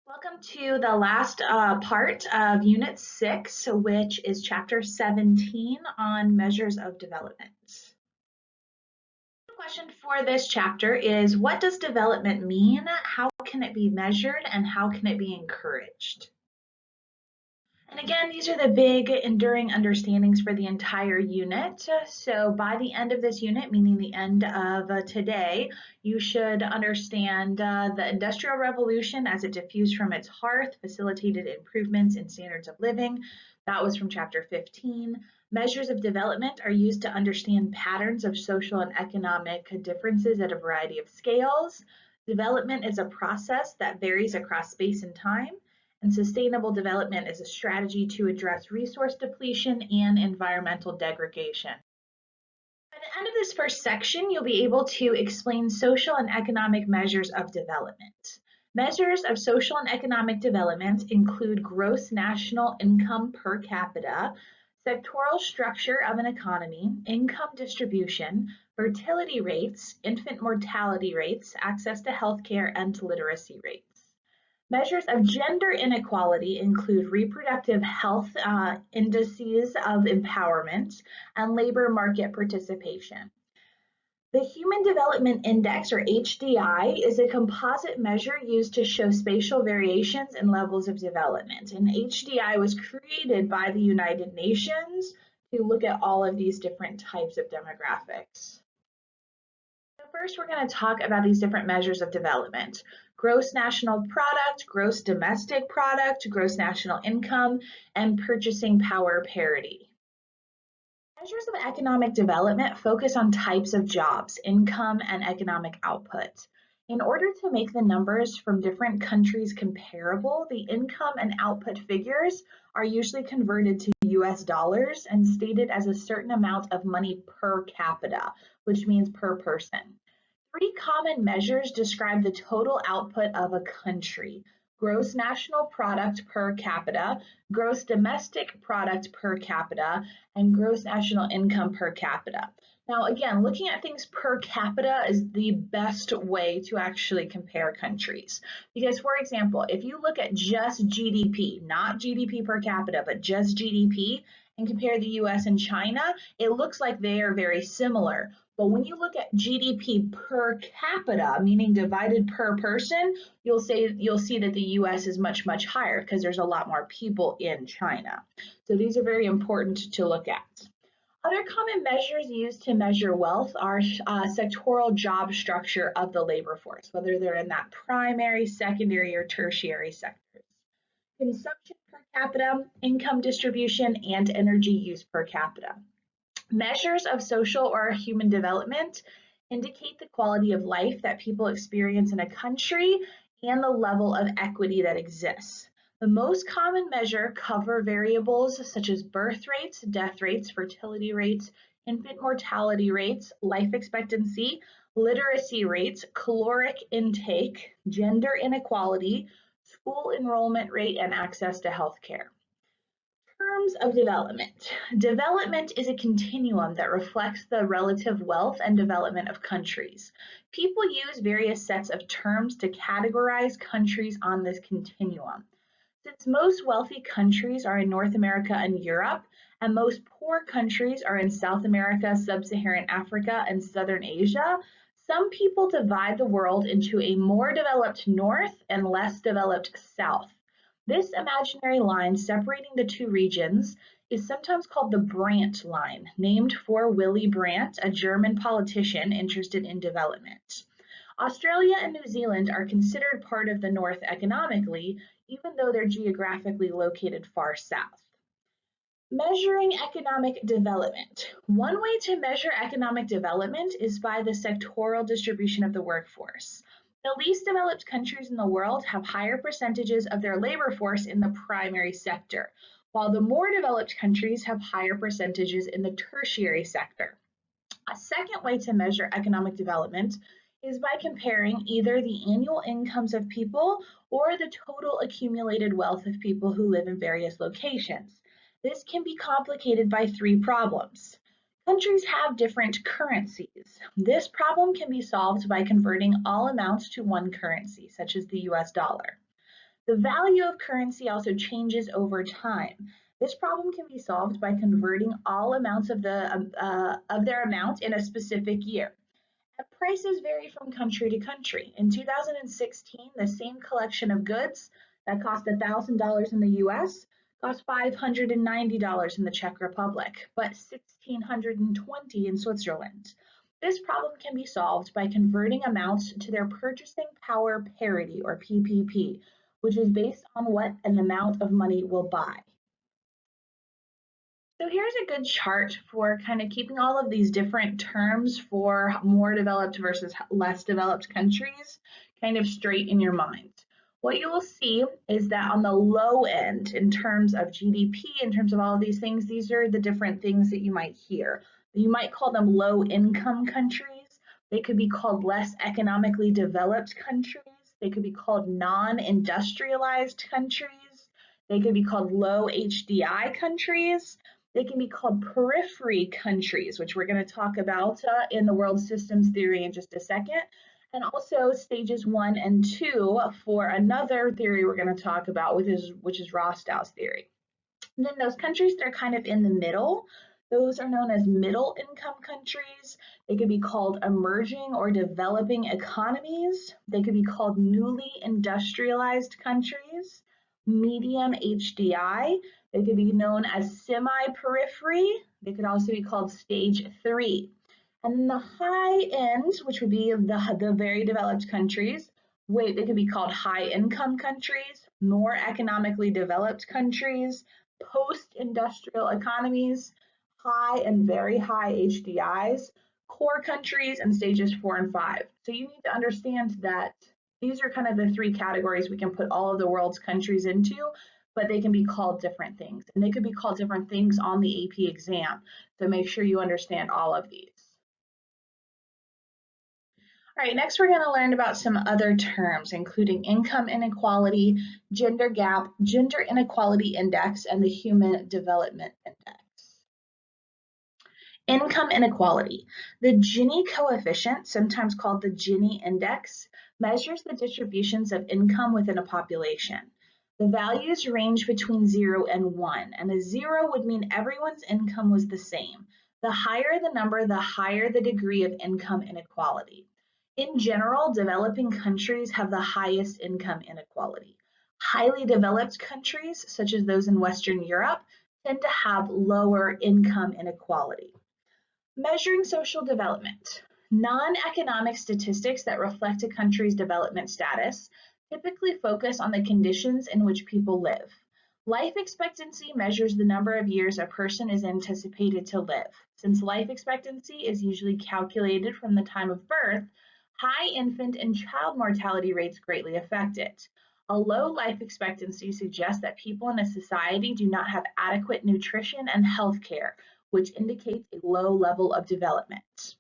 Welcome to the last part of Unit 6, which is Chapter 17 on measures of development. The question for this chapter is, what does development mean? How can it be measured? And how can it be encouraged? And again, these are the big enduring understandings for the entire unit. So by the end of this unit, meaning the end of today, you should understand the Industrial Revolution as it diffused from its hearth, facilitated improvements in standards of living. That was from chapter 15. Measures of development are used to understand patterns of social and economic differences at a variety of scales. Development is a process that varies across space and time. And sustainable development is a strategy to address resource depletion and environmental degradation. By the end of this first section, you'll be able to explain social and economic measures of development. Measures of social and economic development include gross national income per capita, sectoral structure of an economy, income distribution, fertility rates, infant mortality rates, access to healthcare, and literacy rates. Measures of gender inequality include reproductive health indices of empowerment and labor market participation. The Human Development Index, or HDI, is a composite measure used to show spatial variations in levels of development. And HDI was created by the United Nations to look at all of these different types of demographics. First, we're going to talk about these different measures of development. Gross national product, gross domestic product, gross national income, and purchasing power parity. Measures of economic development focus on types of jobs, income, and economic output. In order to make the numbers from different countries comparable, the income and output figures are usually converted to US dollars and stated as a certain amount of money per capita, which means per person. Three common measures describe the total output of a country: gross national product per capita, gross domestic product per capita, and gross national income per capita. Now, again, looking at things per capita is the best way to actually compare countries. Because, for example, if you look at just GDP, not GDP per capita, but just GDP, and compare the US and China, it looks like they are very similar. But when you look at GDP per capita, meaning divided per person, you'll see that the US is much, much higher because there's a lot more people in China. So these are very important to look at. Other common measures used to measure wealth are sectoral job structure of the labor force, whether they're in that primary, secondary, or tertiary sectors. Consumption per capita, income distribution, and energy use per capita. Measures of social or human development indicate the quality of life that people experience in a country and the level of equity that exists. The most common measure cover variables such as birth rates, death rates, fertility rates, infant mortality rates, life expectancy, literacy rates, caloric intake, gender inequality, school enrollment rate, and access to healthcare. Terms of development. Development is a continuum that reflects the relative wealth and development of countries. People use various sets of terms to categorize countries on this continuum. Since most wealthy countries are in North America and Europe, and most poor countries are in South America, Sub-Saharan Africa, and Southern Asia, some people divide the world into a more developed North and less developed South. This imaginary line separating the two regions is sometimes called the Brandt line, named for Willy Brandt, a German politician interested in development. Australia and New Zealand are considered part of the North economically, even though they're geographically located far south. Measuring economic development. One way to measure economic development is by the sectoral distribution of the workforce. The least developed countries in the world have higher percentages of their labor force in the primary sector, while the more developed countries have higher percentages in the tertiary sector. A second way to measure economic development is by comparing either the annual incomes of people or the total accumulated wealth of people who live in various locations. This can be complicated by three problems. Countries have different currencies. This problem can be solved by converting all amounts to one currency, such as the US dollar. The value of currency also changes over time. This problem can be solved by converting all amounts of their amount in a specific year. Prices vary from country to country. In 2016, the same collection of goods that cost $1,000 in the US cost $590 in the Czech Republic, but $1,620 in Switzerland. This problem can be solved by converting amounts to their purchasing power parity, or PPP, which is based on what an amount of money will buy. So here's a good chart for kind of keeping all of these different terms for more developed versus less developed countries kind of straight in your mind. What you will see is that on the low end, in terms of GDP, in terms of all of these things, these are the different things that you might hear. You might call them low income countries. They could be called less economically developed countries. They could be called non-industrialized countries. They could be called low HDI countries. They can be called periphery countries, which we're going to talk about in the world systems theory in just a second, and also stages 1 and 2 for another theory we're going to talk about, which is Rostow's theory. And then those countries that are kind of in the middle, those are known as middle income countries. They could be called emerging or developing economies. They could be called newly industrialized countries, medium HDI. They could be known as semi-periphery. They could also be called stage 3. And then the high end, which would be the very developed countries, they could be called high-income countries, more economically developed countries, post-industrial economies, high and very high HDIs, core countries, and stages 4 and 5. So you need to understand that these are kind of the 3 categories we can put all of the world's countries into, but they can be called different things. And they could be called different things on the AP exam. So make sure you understand all of these. All right, next we're going to learn about some other terms, including income inequality, gender gap, gender inequality index, and the human development index. Income inequality. The Gini coefficient, sometimes called the Gini index, measures the distributions of income within a population. The values range between 0 and 1, and a 0 would mean everyone's income was the same. The higher the number, the higher the degree of income inequality. In general, developing countries have the highest income inequality. Highly developed countries, such as those in Western Europe, tend to have lower income inequality. Measuring social development. Non-economic statistics that reflect a country's development status typically focus on the conditions in which people live. Life expectancy measures the number of years a person is anticipated to live. Since life expectancy is usually calculated from the time of birth, high infant and child mortality rates greatly affect it. A low life expectancy suggests that people in a society do not have adequate nutrition and health care, which indicates a low level of development.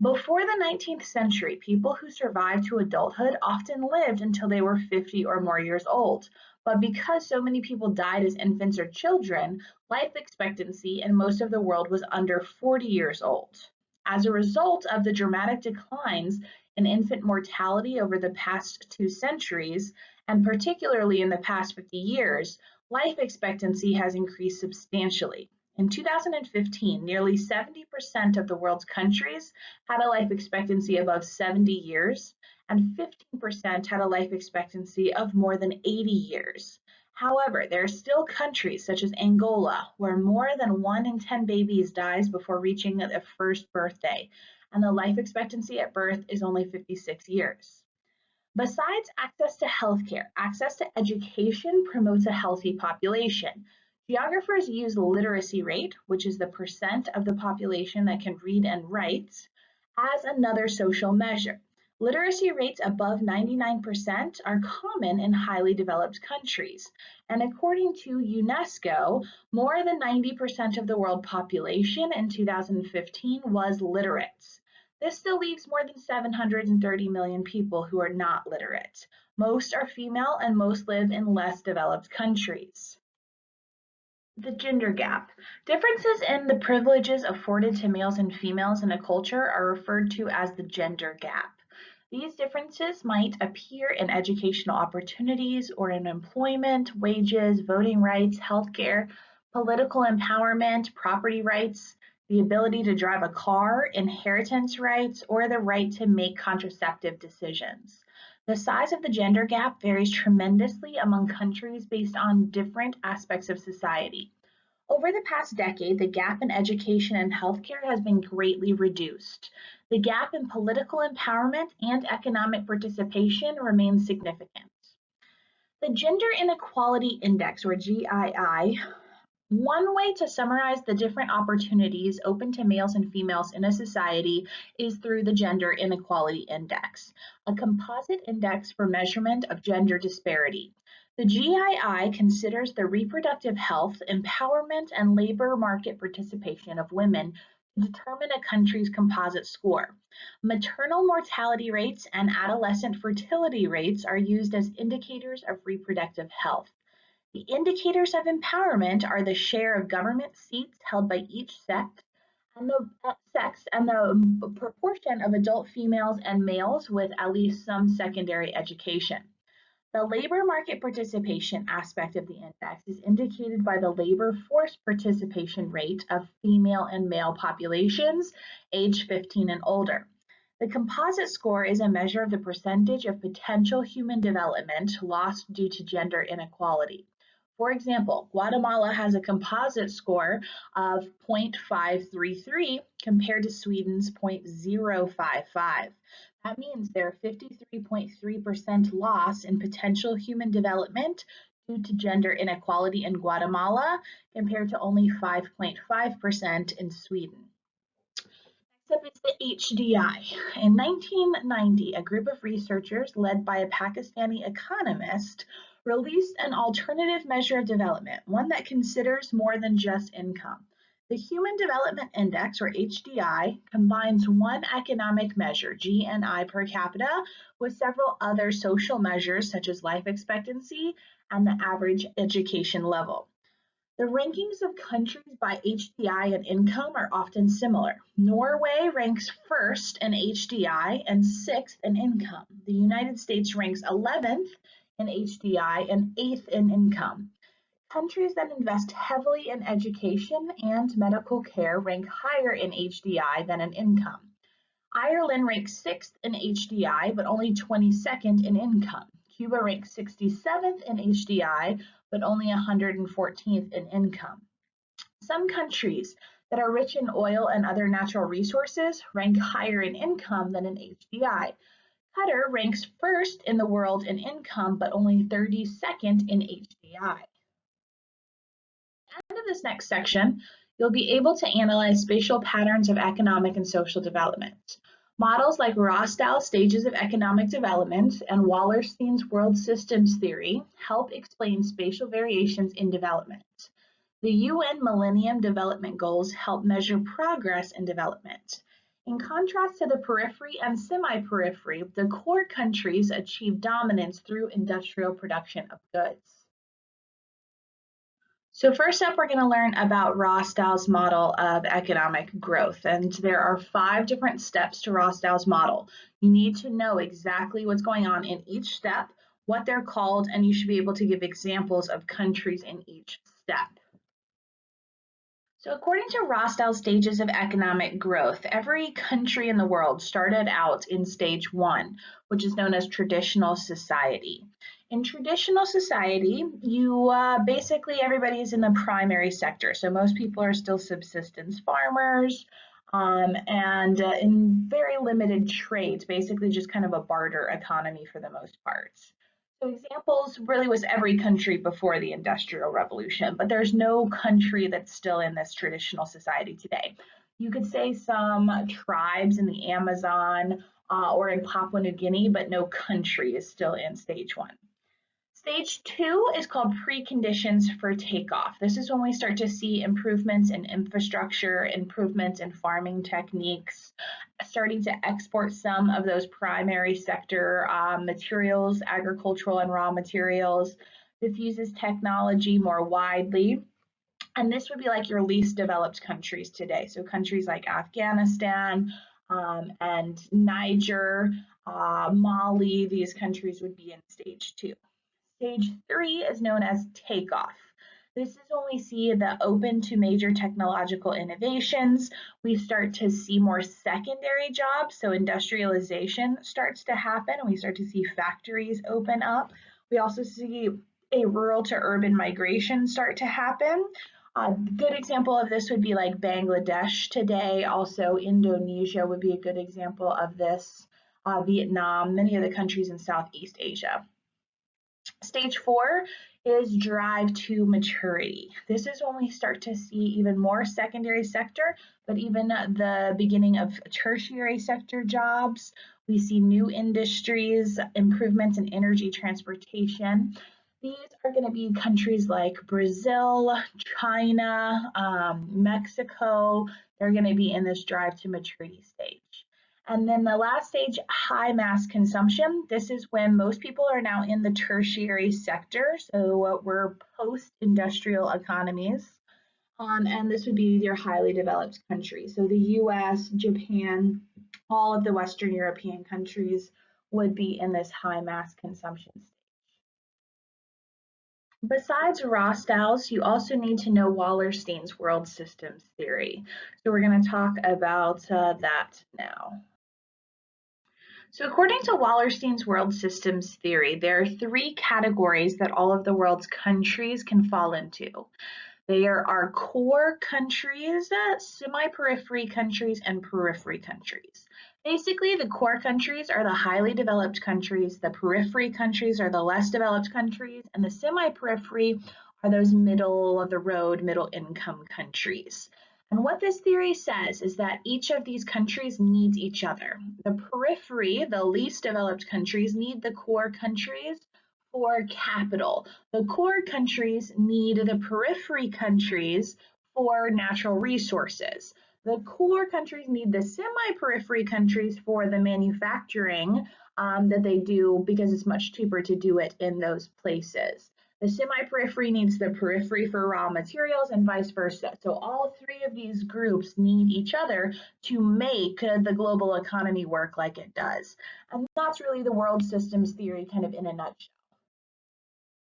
Before the 19th century, people who survived to adulthood often lived until they were 50 or more years old. But because so many people died as infants or children, life expectancy in most of the world was under 40 years old. As a result of the dramatic declines in infant mortality over the past 2 centuries, and particularly in the past 50 years, life expectancy has increased substantially. In 2015, nearly 70% of the world's countries had a life expectancy above 70 years, and 15% had a life expectancy of more than 80 years. However, there are still countries such as Angola where more than 1 in 10 babies dies before reaching their first birthday, and the life expectancy at birth is only 56 years. Besides access to healthcare, access to education promotes a healthy population. Geographers use the literacy rate, which is the percent of the population that can read and write, as another social measure. Literacy rates above 99% are common in highly developed countries. And according to UNESCO, more than 90% of the world population in 2015 was literate. This still leaves more than 730 million people who are not literate. Most are female and most live in less developed countries. The gender gap. Differences in the privileges afforded to males and females in a culture are referred to as the gender gap. These differences might appear in educational opportunities or in employment, wages, voting rights, healthcare, political empowerment, property rights, the ability to drive a car, inheritance rights, or the right to make contraceptive decisions. The size of the gender gap varies tremendously among countries based on different aspects of society. Over the past decade, the gap in education and healthcare has been greatly reduced. The gap in political empowerment and economic participation remains significant. The Gender Inequality Index, or GII, one way to summarize the different opportunities open to males and females in a society is through the Gender Inequality Index, a composite index for measurement of gender disparity. The GII considers the reproductive health, empowerment, and labor market participation of women to determine a country's composite score. Maternal mortality rates and adolescent fertility rates are used as indicators of reproductive health. The indicators of empowerment are the share of government seats held by each sex and the proportion of adult females and males with at least some secondary education. The labor market participation aspect of the index is indicated by the labor force participation rate of female and male populations aged 15 and older. The composite score is a measure of the percentage of potential human development lost due to gender inequality. For example, Guatemala has a composite score of 0.533 compared to Sweden's 0.055. That means there are 53.3% loss in potential human development due to gender inequality in Guatemala compared to only 5.5% in Sweden. Next up is the HDI. In 1990, a group of researchers led by a Pakistani economist released an alternative measure of development, one that considers more than just income. The Human Development Index, or HDI, combines one economic measure, GNI per capita, with several other social measures such as life expectancy and the average education level. The rankings of countries by HDI and income are often similar. Norway ranks first in HDI and sixth in income. The United States ranks 11th in HDI and 8th in income. Countries that invest heavily in education and medical care rank higher in HDI than in income. Ireland ranks 6th in HDI, but only 22nd in income. Cuba ranks 67th in HDI, but only 114th in income. Some countries that are rich in oil and other natural resources rank higher in income than in HDI. Qatar ranks first in the world in income, but only 32nd in HDI. At the end of this next section, you'll be able to analyze spatial patterns of economic and social development. Models like Rostow's stages of economic development and Wallerstein's world systems theory help explain spatial variations in development. The UN Millennium Development Goals help measure progress in development. In contrast to the periphery and semi-periphery, the core countries achieve dominance through industrial production of goods. So first up, we're going to learn about Rostow's model of economic growth. And there are 5 different steps to Rostow's model. You need to know exactly what's going on in each step, what they're called, and you should be able to give examples of countries in each step. So according to Rostow's stages of economic growth, every country in the world started out in stage 1, which is known as traditional society. In traditional society, basically everybody's in the primary sector. So most people are still subsistence farmers and in very limited trades, basically just kind of a barter economy for the most part. So examples really was every country before the Industrial Revolution, but there's no country that's still in this traditional society today. You could say some tribes in the Amazon or in Papua New Guinea, but no country is still in stage 1. Stage 2 is called preconditions for takeoff. This is when we start to see improvements in infrastructure, improvements in farming techniques, starting to export some of those primary sector materials, agricultural and raw materials, diffuses technology more widely. And this would be like your least developed countries today. So countries like Afghanistan and Niger, Mali, these countries would be in stage 2. Stage 3 is known as takeoff. This is when we see the open to major technological innovations. We start to see more secondary jobs, so industrialization starts to happen, and we start to see factories open up. We also see a rural to urban migration start to happen. A good example of this would be like Bangladesh today. Also, Indonesia would be a good example of this. Vietnam, many of the countries in Southeast Asia. Stage 4 is drive to maturity. This is when we start to see even more secondary sector, but even the beginning of tertiary sector jobs. We see new industries, improvements in energy transportation. These are going to be countries like Brazil, China, Mexico. They're going to be in this drive to maturity stage. And then the last stage, high mass consumption. This is when most people are now in the tertiary sector. So we're post-industrial economies. And this would be your highly developed countries. So the US, Japan, all of the Western European countries would be in this high mass consumption stage. Besides Rostow's, you also need to know Wallerstein's world systems theory. So we're going to talk about that now. So according to Wallerstein's world systems theory, there are 3 categories that all of the world's countries can fall into. There are core countries, semi-periphery countries, and periphery countries. Basically, the core countries are the highly developed countries, the periphery countries are the less developed countries, and the semi-periphery are those middle of the road, middle income countries. And what this theory says is that each of these countries needs each other. The periphery, the least developed countries, need the core countries for capital. The core countries need the periphery countries for natural resources. The core countries need the semi-periphery countries for the manufacturing that they do because it's much cheaper to do it in those places. The semi-periphery needs the periphery for raw materials and vice versa. So all 3 of these groups need each other to make the global economy work like it does. And that's really the world systems theory kind of in a nutshell.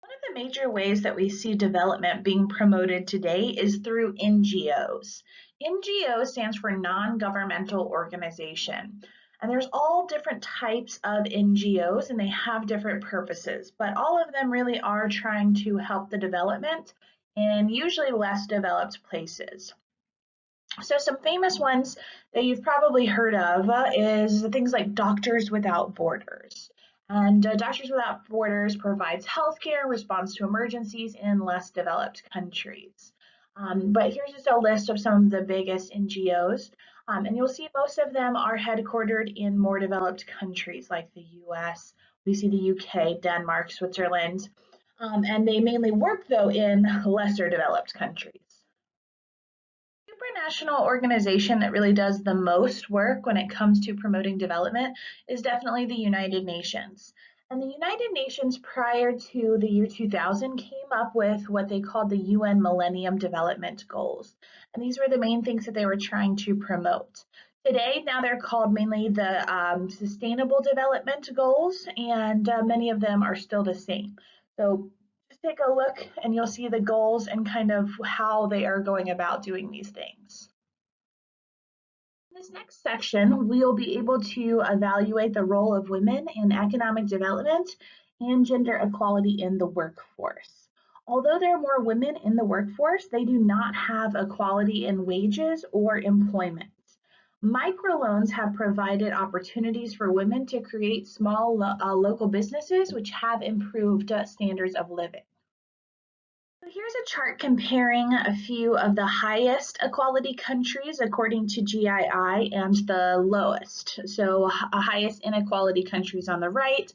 One of the major ways that we see development being promoted today is through NGOs. NGO stands for non-governmental organization. And there's all different types of NGOs and they have different purposes, but all of them really are trying to help the development in usually less developed places. So some famous ones that you've probably heard of is things like Doctors Without Borders. And Doctors Without Borders provides healthcare in response to emergencies in less developed countries. But here's just a list of some of the biggest NGOs. And you'll see most of them are headquartered in more developed countries like the US. We see the UK, Denmark, Switzerland. And they mainly work, though, in lesser developed countries. Supranational organization that really does the most work when it comes to promoting development is definitely the United Nations. And the United Nations prior to the year 2000 came up with what they called the UN Millennium Development Goals. And these were the main things that they were trying to promote. Today, now they're called mainly the Sustainable Development Goals, and many of them are still the same. So just take a look and you'll see the goals and kind of how they are going about doing these things. In this next section, we'll be able to evaluate the role of women in economic development and gender equality in the workforce. Although there are more women in the workforce, they do not have equality in wages or employment. Microloans have provided opportunities for women to create small local businesses which have improved standards of living. So here's a chart comparing a few of the highest equality countries according to GII and the lowest. So highest inequality countries on the right,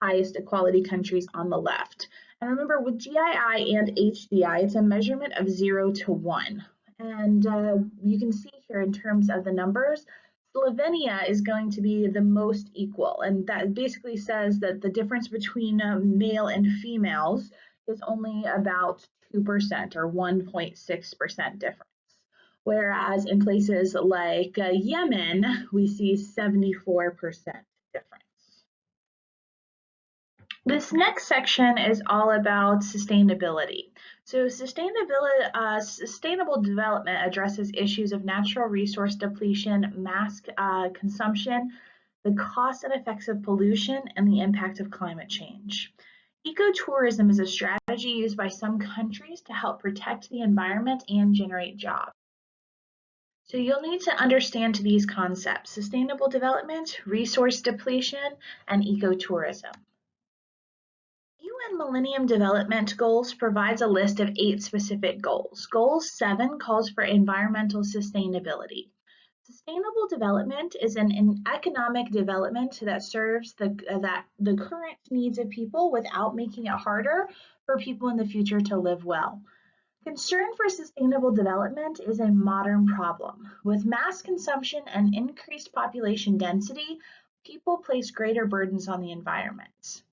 highest equality countries on the left. And remember with GII and HDI, it's a measurement of 0 to 1. And you can see here in terms of the numbers, Slovenia is going to be the most equal. And that basically says that the difference between male and females is only about 2% or 1.6% difference. Whereas in places like Yemen, we see 74% difference. This next section is all about sustainability. So sustainable development addresses issues of natural resource depletion, mass consumption, the costs and effects of pollution, and the impact of climate change. Ecotourism is a strategy used by some countries to help protect the environment and generate jobs. So you'll need to understand these concepts: sustainable development, resource depletion, and ecotourism. UN Millennium Development Goals provides a list of 8 specific goals. Goal 7 calls for environmental sustainability. Sustainable development is an economic development that serves the current needs of people without making it harder for people in the future to live well. Concern for sustainable development is a modern problem. With mass consumption and increased population density, people place greater burdens on the environment.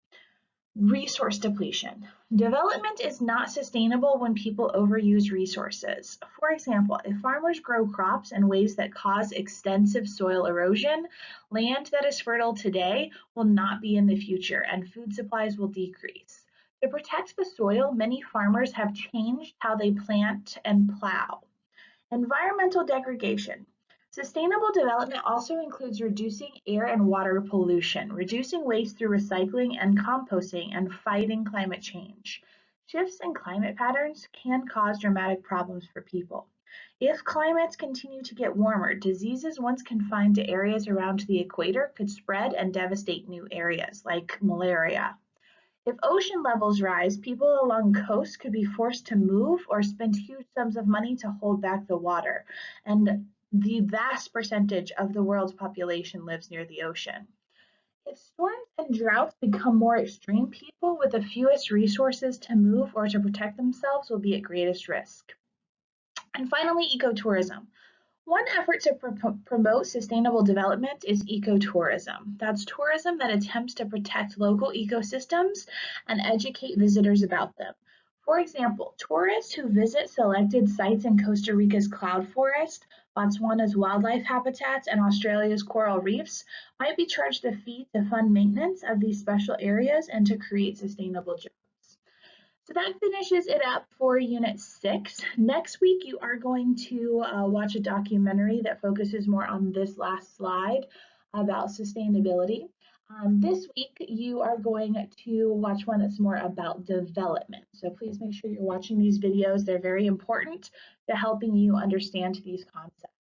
Resource depletion. Development is not sustainable when people overuse resources. For example, if farmers grow crops in ways that cause extensive soil erosion, land that is fertile today will not be in the future and food supplies will decrease. To protect the soil, many farmers have changed how they plant and plow. Environmental degradation. Sustainable development also includes reducing air and water pollution, reducing waste through recycling and composting, and fighting climate change. Shifts in climate patterns can cause dramatic problems for people. If climates continue to get warmer, diseases once confined to areas around the equator could spread and devastate new areas, like malaria. If ocean levels rise, people along coasts could be forced to move or spend huge sums of money to hold back the water, and the vast percentage of the world's population lives near the ocean. If storms and droughts become more extreme, people with the fewest resources to move or to protect themselves will be at greatest risk. And finally, ecotourism. One effort to promote sustainable development is ecotourism. That's tourism that attempts to protect local ecosystems and educate visitors about them. For example, tourists who visit selected sites in Costa Rica's cloud forest, Botswana's wildlife habitats, and Australia's coral reefs might be charged a fee to fund maintenance of these special areas and to create sustainable jobs. So that finishes it up for Unit 6. Next week, you are going to watch a documentary that focuses more on this last slide about sustainability. This week, you are going to watch one that's more about development. So please make sure you're watching these videos. They're very important to helping you understand these concepts.